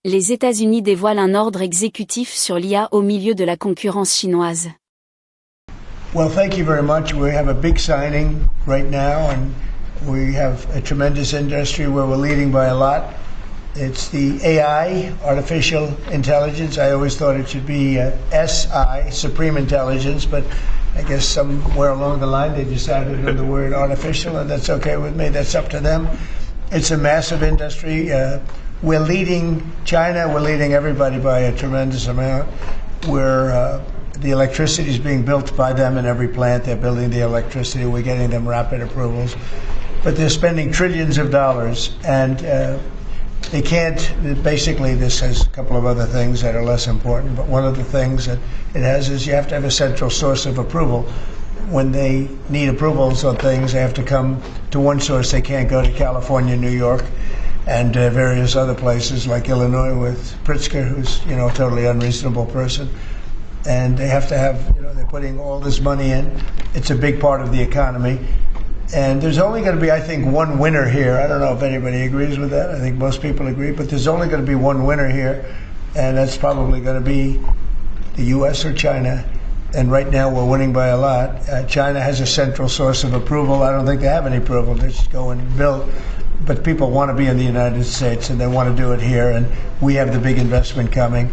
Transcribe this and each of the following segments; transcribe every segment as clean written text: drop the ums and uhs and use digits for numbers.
Les États-Unis dévoilent un ordre exécutif sur l'IA au milieu de la concurrence chinoise. Well, thank you very much. We have a big signing right now, and we have a tremendous industry where we're leading by a lot. It's the AI, artificial intelligence. I always thought it should be SI, supreme intelligence, but I guess somewhere along the line they decided on the word artificial, and that's okay with me. That's up to them. It's a massive industry. We're leading China. We're leading everybody by a tremendous amount. The electricity is being built by them in every plant. They're building the electricity. We're getting them rapid approvals. But they're spending trillions of dollars, and they can't. Basically, this has a couple of other things that are less important, but one of the things that it has is you have to have a central source of approval. When they need approvals on things, they have to come to one source. They can't go to California, New York, and various other places like Illinois with Pritzker, who's a totally unreasonable person. And they have to have, they're putting all this money in. It's a big part of the economy. And there's only going to be, I think, one winner here. I don't know if anybody agrees with that. I think most people agree. But there's only going to be one winner here, and that's probably going to be the U.S. or China. And right now we're winning by a lot. China has a central source of approval. I don't think they have any approval. They just go and build. But people want to be in the United States, and they want to do it here. And we have the big investment coming.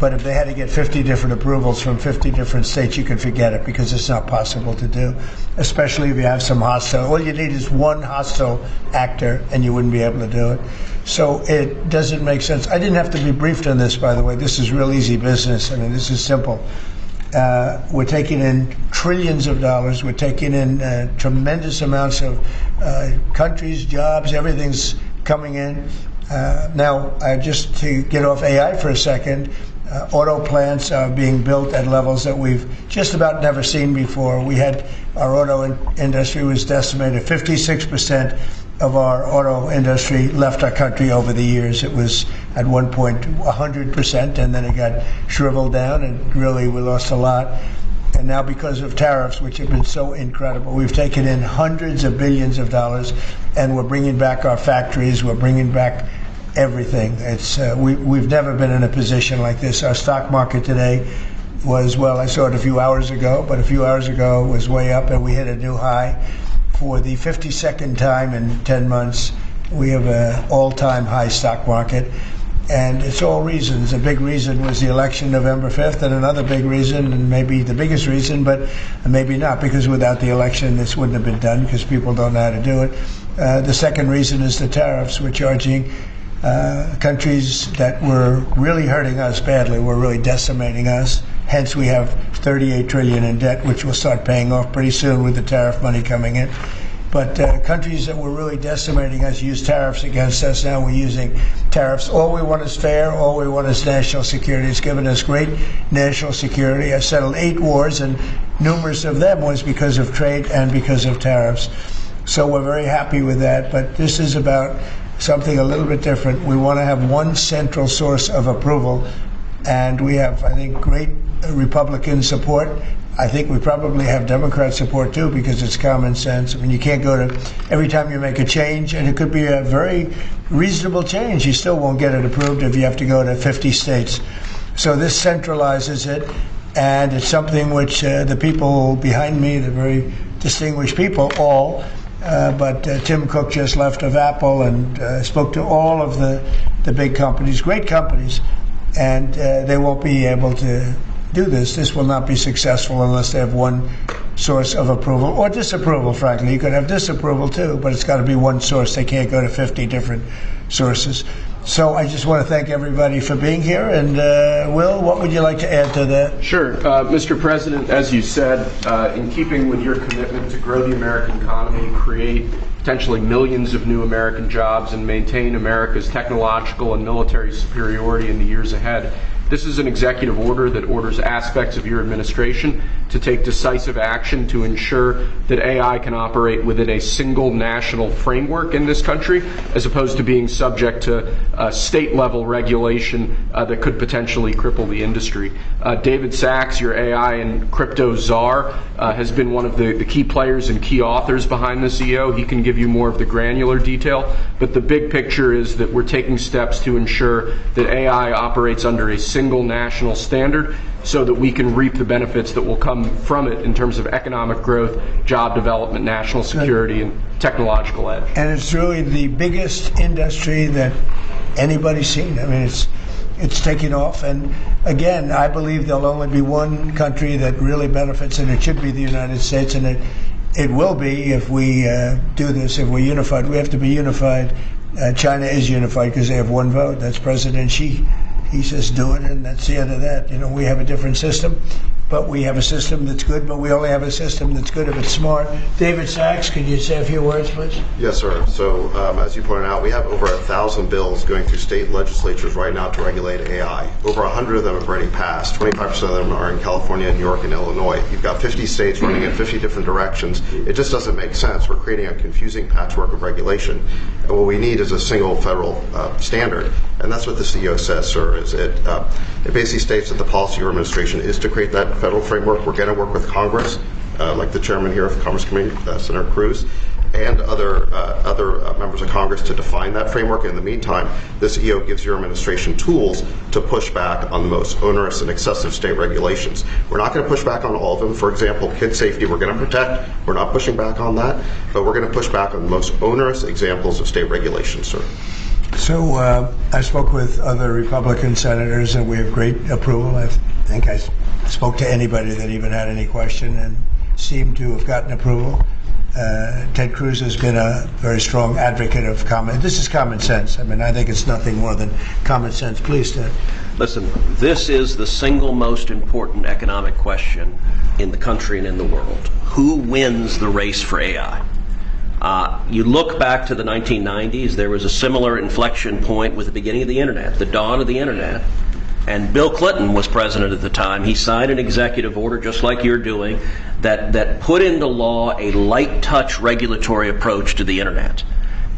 But if they had to get 50 different approvals from 50 different states, you can forget it, because it's not possible to do, especially if you have some hostile. All you need is one hostile actor, and you wouldn't be able to do it. So it doesn't make sense. I didn't have to be briefed on this, by the way. This is real easy business. I mean, this is simple. We're taking in trillions of dollars. We're taking in tremendous amounts of countries, jobs, everything's coming in. Now, just to get off AI for a second, auto plants are being built at levels that we've just about never seen before. Our auto industry was decimated. 56% of our auto industry left our country over the years. It was at one point 100%, and then it got shriveled down, and really we lost a lot. And now, because of tariffs, which have been so incredible, we've taken in hundreds of billions of dollars, and we're bringing back our factories. We're bringing back everything. We've never been in a position like this. Our stock market today was, well, I saw it a few hours ago, but a few hours ago it was way up, and we hit a new high. For the 52nd time in 10 months, we have an all-time high stock market. And it's all reasons. A big reason was the election November 5th, and another big reason, and maybe the biggest reason, but maybe not, because without the election this wouldn't have been done, because people don't know how to do it. The second reason is the tariffs. We're charging countries that were really hurting us badly, were really decimating us. Hence we have $38 trillion in debt, which will start paying off pretty soon with the tariff money coming in. But countries that were really decimating us use tariffs against us. Now we're using tariffs. All we want is fair. All we want is national security. It's given us great national security. I settled 8 wars, and numerous of them was because of trade and because of tariffs. So we're very happy with that. But this is about something a little bit different. We want to have one central source of approval. And we have, I think, great Republican support. I think we probably have Democrat support too, because it's common sense. I mean, you can't go to, every time you make a change, and it could be a very reasonable change, you still won't get it approved if you have to go to 50 states. So this centralizes it, and it's something which the people behind me, the very distinguished people, but Tim Cook just left of Apple and spoke to all of the big companies, great companies, and they won't be able to do this. This will not be successful unless they have one source of approval, or disapproval, frankly. You could have disapproval too, but it's got to be one source. They can't go to 50 different sources. So I just want to thank everybody for being here. And Will, what would you like to add to that? Sure. Mr. President, as you said, in keeping with your commitment to grow the American economy, create potentially millions of new American jobs, and maintain America's technological and military superiority in the years ahead, This is an executive order that orders aspects of your administration to take decisive action to ensure that AI can operate within a single national framework in this country, as opposed to being subject to state-level regulation that could potentially cripple the industry. David Sachs, your AI and crypto czar, has been one of the key players and key authors behind this EO. He can give you more of the granular detail, but the big picture is that we're taking steps to ensure that AI operates under a single national standard so that we can reap the benefits that will come from it in terms of economic growth, job development, national security, and technological edge. And it's really the biggest industry that anybody's seen. I mean, it's taking off. And again, I believe there'll only be one country that really benefits, and it should be the United States. And it will be if we do this, if we're unified. We have to be unified. China is unified because they have one vote. That's President Xi. He says do it, and that's the end of that. You know, we have a different system, but we have a system that's good, but we only have a system that's good if it's smart. David Sachs, can you say a few words, please? Yes, sir. So, as you pointed out, we have over 1,000 bills going through state legislatures right now to regulate AI. Over 100 of them have already passed. 25% of them are in California, New York, and Illinois. You've got 50 states running in 50 different directions. It just doesn't make sense. We're creating a confusing patchwork of regulation. And what we need is a single federal standard. And that's what the CEO says, sir. It basically states that the policy of your administration is to create that federal framework. We're going to work with Congress, like the chairman here of the Commerce Committee, Senator Cruz, and other members of Congress to define that framework. In the meantime, this EO gives your administration tools to push back on the most onerous and excessive state regulations. We're not going to push back on all of them. For example, kid safety, we're going to protect. We're not pushing back on that, but we're going to push back on the most onerous examples of state regulations, sir. So I spoke with other Republican senators, and we have great approval. I think I spoke to anybody that even had any question and seemed to have gotten approval. Ted Cruz has been a very strong advocate of common. This is common sense. I mean, I think it's nothing more than common sense. Please, Ted. Listen, this is the single most important economic question in the country and in the world. Who wins the race for AI? You look back to the 1990s, there was a similar inflection point with the beginning of the internet, the dawn of the internet. And Bill Clinton was president at the time. He signed an executive order, just like you're doing, that put into law a light touch regulatory approach to the internet.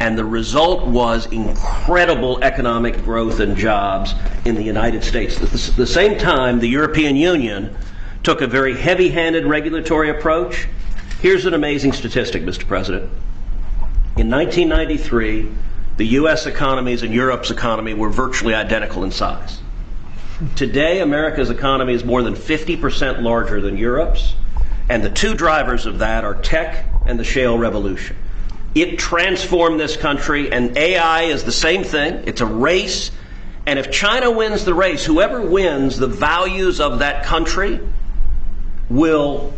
And the result was incredible economic growth and jobs in the United States. At the same time, the European Union took a very heavy-handed regulatory approach. Here's an amazing statistic, Mr. President. In 1993, the U.S. economies and Europe's economy were virtually identical in size. Today, America's economy is more than 50% larger than Europe's, and the two drivers of that are tech and the shale revolution. It transformed this country, and AI is the same thing. It's a race, and if China wins the race, whoever wins, the values of that country will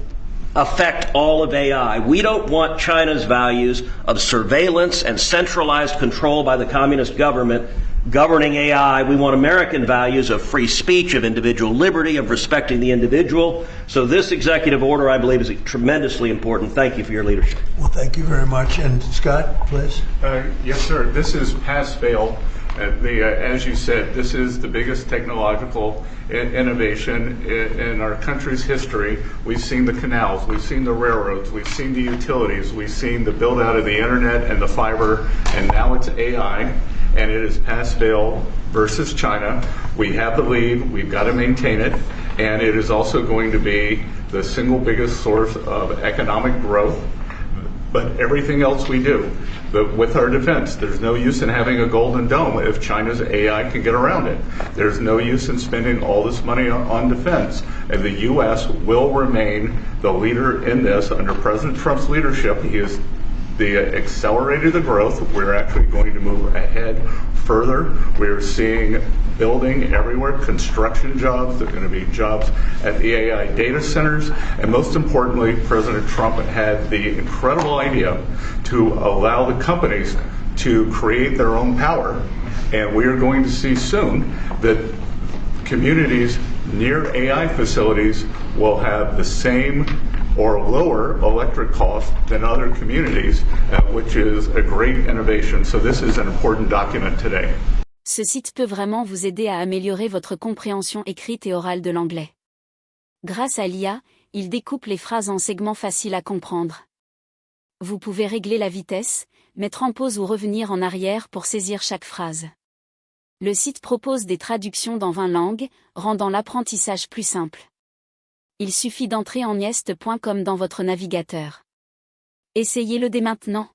affect all of AI. We don't want China's values of surveillance and centralized control by the communist government governing AI. We want American values of free speech, of individual liberty, of respecting the individual. So this executive order, I believe, is tremendously important. Thank you for your leadership. Well, thank you very much. And Scott, please. Yes, sir. This is pass-fail. As you said, this is the biggest technological innovation in our country's history. We've seen the canals, we've seen the railroads, we've seen the utilities, we've seen the build out of the internet and the fiber, and now it's AI, and it is pass-fail versus China. We have the lead, we've got to maintain it, and it is also going to be the single biggest source of economic growth. But everything else we do, but with our defense, there's no use in having a golden dome if China's AI can get around it. There's no use in spending all this money on defense. And the U.S. will remain the leader in this under President Trump's leadership. He is accelerated the growth. We're actually going to move ahead further. We're seeing building everywhere, construction jobs. There are going to be jobs at the AI data centers. And most importantly, President Trump had the incredible idea to allow the companies to create their own power. And we are going to see soon that communities near AI facilities will have the same or lower electric costs than other communities, which is a great innovation. So this is an important document today. Ce site peut vraiment vous aider à améliorer votre compréhension écrite et orale de l'anglais. Grâce à l'IA, il découpe les phrases en segments faciles à comprendre. Vous pouvez régler la vitesse, mettre en pause ou revenir en arrière pour saisir chaque phrase. Le site propose des traductions dans 20 langues, rendant l'apprentissage plus simple. Il suffit d'entrer en nieste.com dans votre navigateur. Essayez-le dès maintenant.